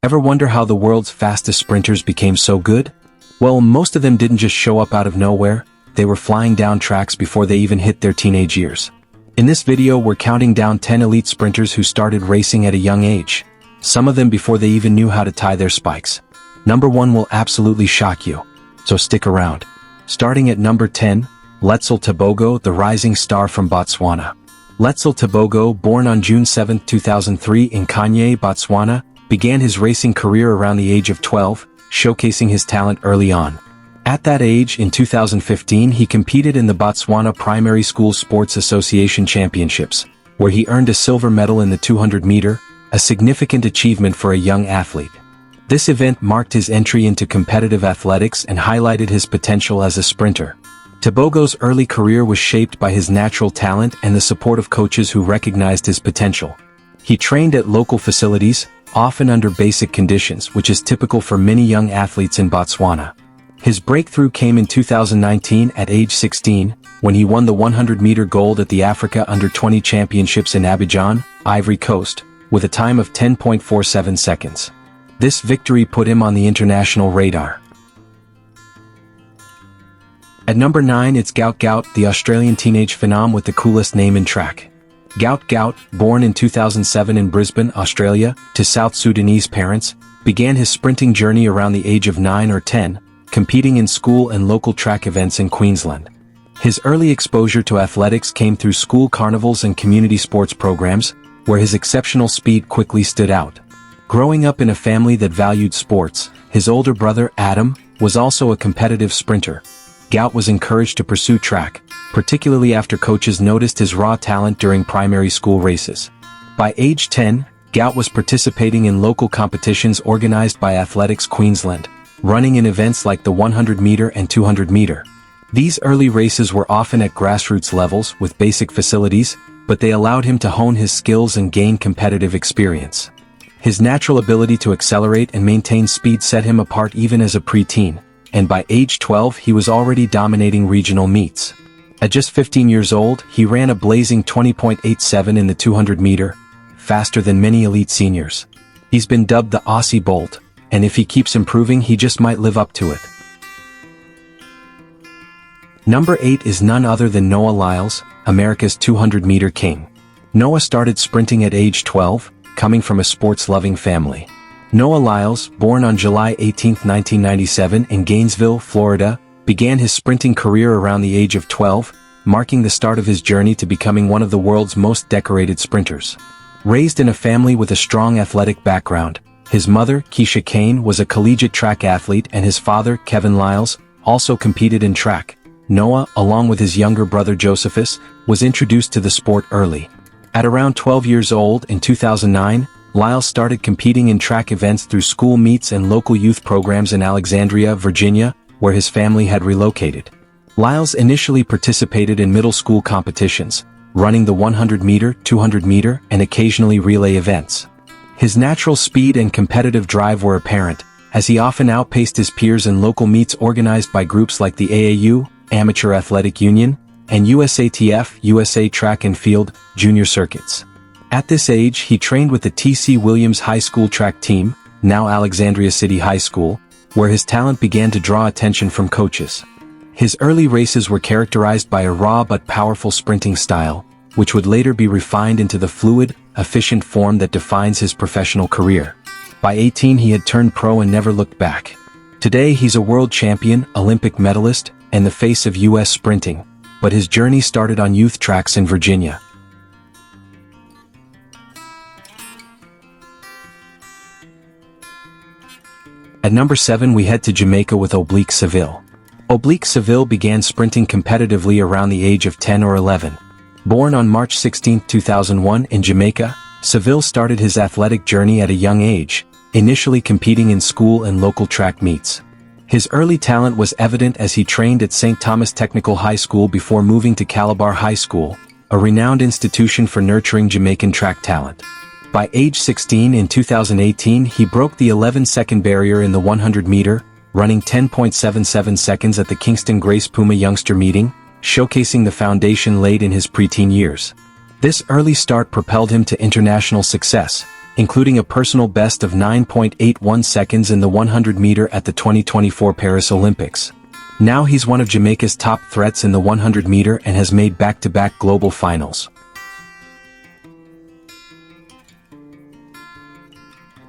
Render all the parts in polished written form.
Ever wonder how the world's fastest sprinters became so good? Well, most of them didn't just show up out of nowhere, they were flying down tracks before they even hit their teenage years. In this video we're counting down 10 elite sprinters who started racing at a young age, some of them before they even knew how to tie their spikes. Number 1 will absolutely shock you, so stick around. Starting at number 10, Letšeng Tebogo, the rising star from Botswana. Letšeng Tebogo, born on June 7, 2003 in Kanye, Botswana, began his racing career around the age of 12, showcasing his talent early on. At that age, in 2015, he competed in the Botswana Primary School Sports Association Championships, where he earned a silver medal in the 200-meter, a significant achievement for a young athlete. This event marked his entry into competitive athletics and highlighted his potential as a sprinter. Tebogo's early career was shaped by his natural talent and the support of coaches who recognized his potential. He trained at local facilities, often under basic conditions, which is typical for many young athletes in Botswana. His breakthrough came in 2019 at age 16, when he won the 100-meter gold at the Africa Under-20 Championships in Abidjan, Ivory Coast, with a time of 10.47 seconds. This victory put him on the international radar. At number 9 it's Gout Gout, the Australian teenage phenom with the coolest name in track. Gout Gout, born in 2007 in Brisbane, Australia, to South Sudanese parents, began his sprinting journey around the age of 9 or 10, competing in school and local track events in Queensland. His early exposure to athletics came through school carnivals and community sports programs, where his exceptional speed quickly stood out. Growing up in a family that valued sports, his older brother, Adam, was also a competitive sprinter. Gout was encouraged to pursue track, particularly after coaches noticed his raw talent during primary school races. By age 10, Gout was participating in local competitions organized by Athletics Queensland, running in events like the 100-meter and 200-meter. These early races were often at grassroots levels with basic facilities, but they allowed him to hone his skills and gain competitive experience. His natural ability to accelerate and maintain speed set him apart even as a preteen, and by age 12 he was already dominating regional meets. At just 15 years old, he ran a blazing 20.87 in the 200-meter, faster than many elite seniors. He's been dubbed the Aussie Bolt, and if he keeps improving he just might live up to it. Number 8 is none other than Noah Lyles, America's 200-meter king. Noah started sprinting at age 12, coming from a sports-loving family. Noah Lyles, born on July 18, 1997 in Gainesville, Florida, began his sprinting career around the age of 12, marking the start of his journey to becoming one of the world's most decorated sprinters. Raised in a family with a strong athletic background, his mother, Keisha Kane, was a collegiate track athlete and his father, Kevin Lyles, also competed in track. Noah, along with his younger brother Josephus, was introduced to the sport early. At around 12 years old in 2009, Lyles started competing in track events through school meets and local youth programs in Alexandria, Virginia, where his family had relocated. Lyles initially participated in middle school competitions, running the 100-meter, 200-meter, and occasionally relay events. His natural speed and competitive drive were apparent, as he often outpaced his peers in local meets organized by groups like the AAU, Amateur Athletic Union, and USATF, USA Track and Field, junior circuits. At this age, he trained with the T.C. Williams High School track team, now Alexandria City High School, where his talent began to draw attention from coaches. His early races were characterized by a raw but powerful sprinting style, which would later be refined into the fluid, efficient form that defines his professional career. By 18 he had turned pro and never looked back. Today he's a world champion, Olympic medalist, and the face of U.S. sprinting, but his journey started on youth tracks in Virginia. At number 7 we head to Jamaica with Oblique Seville. Oblique Seville began sprinting competitively around the age of 10 or 11. Born on March 16, 2001 in Jamaica, Seville started his athletic journey at a young age, initially competing in school and local track meets. His early talent was evident as he trained at St. Thomas Technical High School before moving to Calabar High School, a renowned institution for nurturing Jamaican track talent. By age 16 in 2018 he broke the 11-second barrier in the 100-meter, running 10.77 seconds at the Kingston Grace Puma Youngster Meeting, showcasing the foundation laid in his preteen years. This early start propelled him to international success, including a personal best of 9.81 seconds in the 100 meter at the 2024 Paris Olympics. Now he's one of Jamaica's top threats in the 100 meter and has made back-to-back global finals.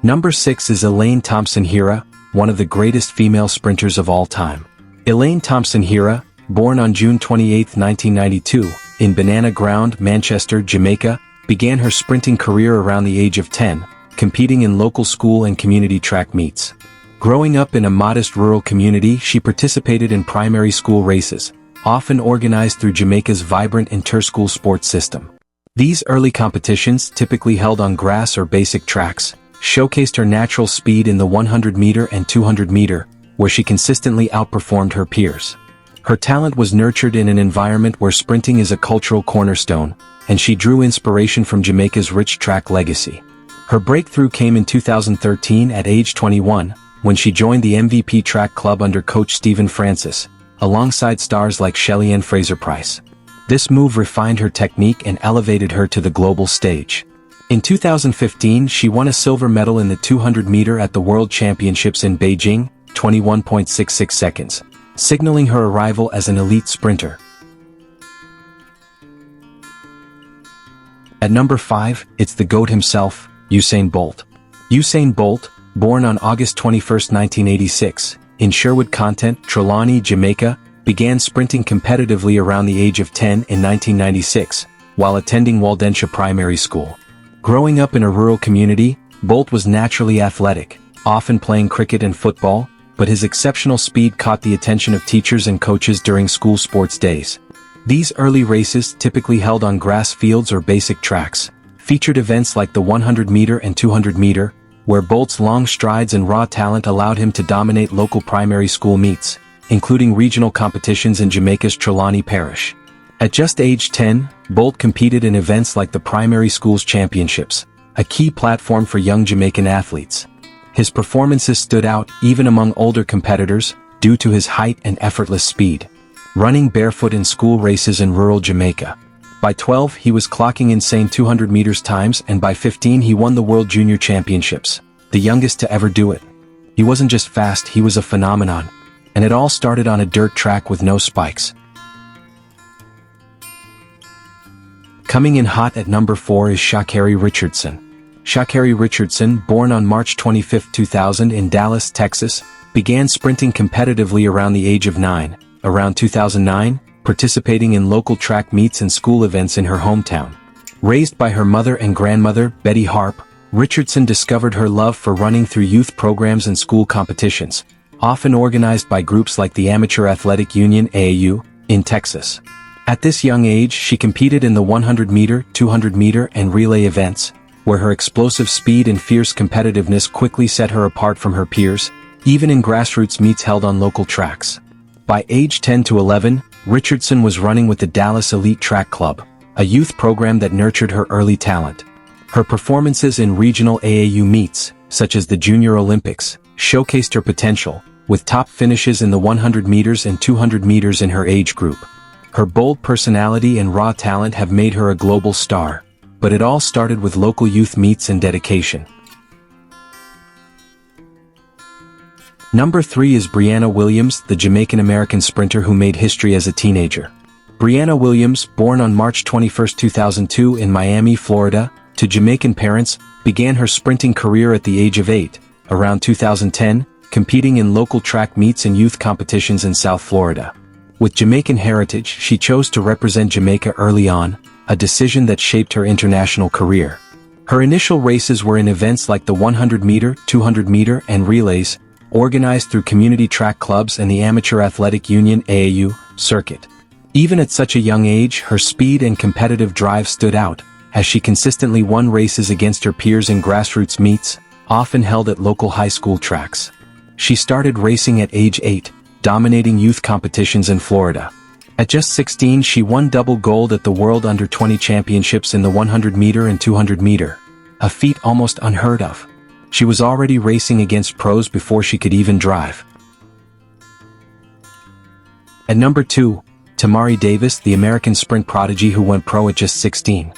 Number 6 is Elaine Thompson-Herah, one of the greatest female sprinters of all time. Elaine Thompson-Herah, born on June 28, 1992, in Banana Ground, Manchester, Jamaica, began her sprinting career around the age of 10, competing in local school and community track meets. Growing up in a modest rural community, she participated in primary school races, often organized through Jamaica's vibrant inter-school sports system. These early competitions, typically held on grass or basic tracks, showcased her natural speed in the 100 meter and 200 meter, where she consistently outperformed her peers. Her talent was nurtured in an environment where sprinting is a cultural cornerstone, and she drew inspiration from Jamaica's rich track legacy. Her breakthrough came in 2013 at age 21, when she joined the MVP track club under coach Stephen Francis, alongside stars like Shelly-Ann Fraser-Pryce. This move refined her technique and elevated her to the global stage. In 2015, she won a silver medal in the 200 meter at the World Championships in Beijing, 21.66 seconds, signaling her arrival as an elite sprinter. At number 5, it's the GOAT himself, Usain Bolt. Usain Bolt, born on August 21, 1986, in Sherwood Content, Trelawney, Jamaica, began sprinting competitively around the age of 10 in 1996, while attending Waldensia Primary School. Growing up in a rural community, Bolt was naturally athletic, often playing cricket and football, but his exceptional speed caught the attention of teachers and coaches during school sports days. These early races, typically held on grass fields or basic tracks, featured events like the 100 meter and 200 meter, where Bolt's long strides and raw talent allowed him to dominate local primary school meets, including regional competitions in Jamaica's Trelawney Parish. At just age 10, Bolt competed in events like the Primary Schools Championships, a key platform for young Jamaican athletes. His performances stood out even among older competitors due to his height and effortless speed, running barefoot in school races in rural Jamaica. By 12, he was clocking insane 200 meters times, and by 15 he won the World Junior Championships, the youngest to ever do it. He wasn't just fast, he was a phenomenon. And it all started on a dirt track with no spikes. Coming in hot at number 4 is Sha'Carri Richardson. Sha'Carri Richardson, born on March 25, 2000 in Dallas, Texas, began sprinting competitively around the age of 9, around 2009, participating in local track meets and school events in her hometown. Raised by her mother and grandmother, Betty Harp, Richardson discovered her love for running through youth programs and school competitions, often organized by groups like the Amateur Athletic Union (AAU) in Texas. At this young age, she competed in the 100 meter, 200 meter, and relay events, where her explosive speed and fierce competitiveness quickly set her apart from her peers, even in grassroots meets held on local tracks. By age 10 to 11, Richardson was running with the Dallas Elite Track Club, a youth program that nurtured her early talent. Her performances in regional AAU meets, such as the Junior Olympics, showcased her potential, with top finishes in the 100 meters and 200 meters in her age group. Her bold personality and raw talent have made her a global star, but it all started with local youth meets and dedication. Number 3 is Brianna Williams, the Jamaican-American sprinter who made history as a teenager. Brianna Williams, born on March 21, 2002 in Miami, Florida, to Jamaican parents, began her sprinting career at the age of 8, around 2010, competing in local track meets and youth competitions in South Florida. With Jamaican heritage, she chose to represent Jamaica early on, a decision that shaped her international career. Her initial races were in events like the 100 meter, 200 meter, and relays, organized through community track clubs and the Amateur Athletic Union (AAU) circuit. Even at such a young age, her speed and competitive drive stood out, as she consistently won races against her peers in grassroots meets, often held at local high school tracks. She started racing at age 8, dominating youth competitions in Florida. At just 16, she won double gold at the World Under-20 Championships in the 100 meter and 200 meter, a feat almost unheard of. She was already racing against pros before she could even drive. At number 2, Tamari Davis, the American sprint prodigy who went pro at just 16.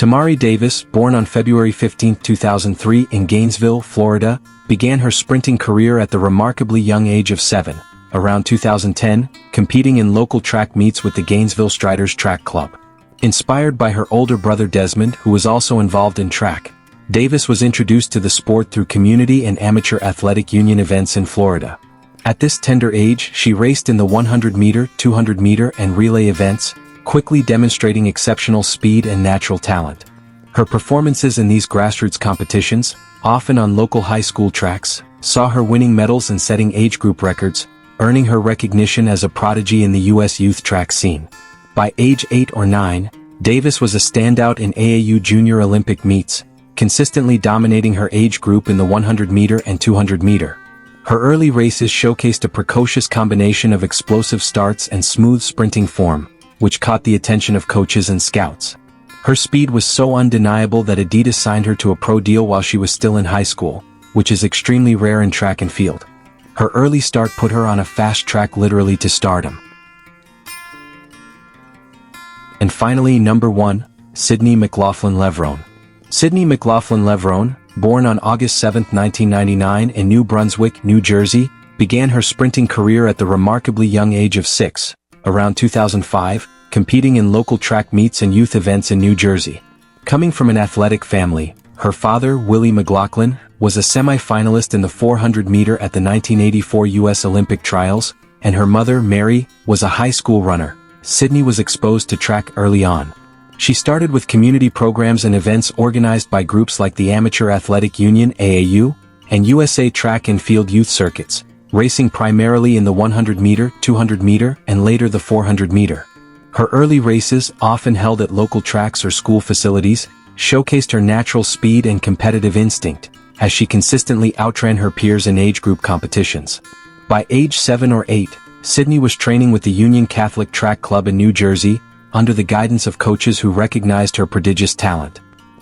Tamari Davis, born on February 15, 2003 in Gainesville, Florida, began her sprinting career at the remarkably young age of 7, around 2010, competing in local track meets with the Gainesville Striders Track Club. Inspired by her older brother Desmond, who was also involved in track, Davis was introduced to the sport through community and amateur athletic union events in Florida. At this tender age, she raced in the 100-meter, 200-meter, and relay events, quickly demonstrating exceptional speed and natural talent. Her performances in these grassroots competitions, often on local high school tracks, saw her winning medals and setting age group records, earning her recognition as a prodigy in the U.S. youth track scene. By age 8 or 9, Davis was a standout in AAU Junior Olympic meets, consistently dominating her age group in the 100-meter and 200-meter. Her early races showcased a precocious combination of explosive starts and smooth sprinting form, which caught the attention of coaches and scouts. Her speed was so undeniable that Adidas signed her to a pro deal while she was still in high school, which is extremely rare in track and field. Her early start put her on a fast track literally to stardom. And finally, number 1, Sydney McLaughlin Levrone. Sydney McLaughlin Levrone, born on August 7, 1999 in New Brunswick, New Jersey, began her sprinting career at the remarkably young age of 6, around 2005, competing in local track meets and youth events in New Jersey. Coming from an athletic family, her father, Willie McLaughlin, was a semi-finalist in the 400-meter at the 1984 U.S. Olympic Trials, and her mother, Mary, was a high school runner. Sydney was exposed to track early on. She started with community programs and events organized by groups like the Amateur Athletic Union (AAU) and USA Track and Field Youth Circuits, racing primarily in the 100-meter, 200-meter, and later the 400-meter. Her early races, often held at local tracks or school facilities, showcased her natural speed and competitive instinct, as she consistently outran her peers in age group competitions. By age 7 or 8, Sydney was training with the Union Catholic Track Club in New Jersey, under the guidance of coaches who recognized her prodigious talent.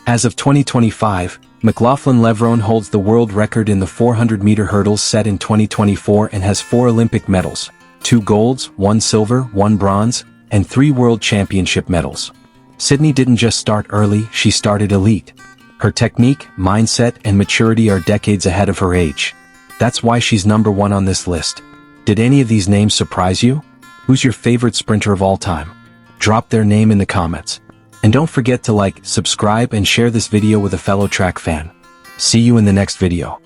As of 2025, McLaughlin Levrone holds the world record in the 400-meter hurdles set in 2024 and has 4 Olympic medals, 2 golds, 1 silver, 1 bronze, and 3 world championship medals. Sydney didn't just start early, she started elite. Her technique, mindset, and maturity are decades ahead of her age. That's why she's number 1 on this list. Did any of these names surprise you? Who's your favorite sprinter of all time? Drop their name in the comments. And don't forget to like, subscribe, and share this video with a fellow track fan. See you in the next video.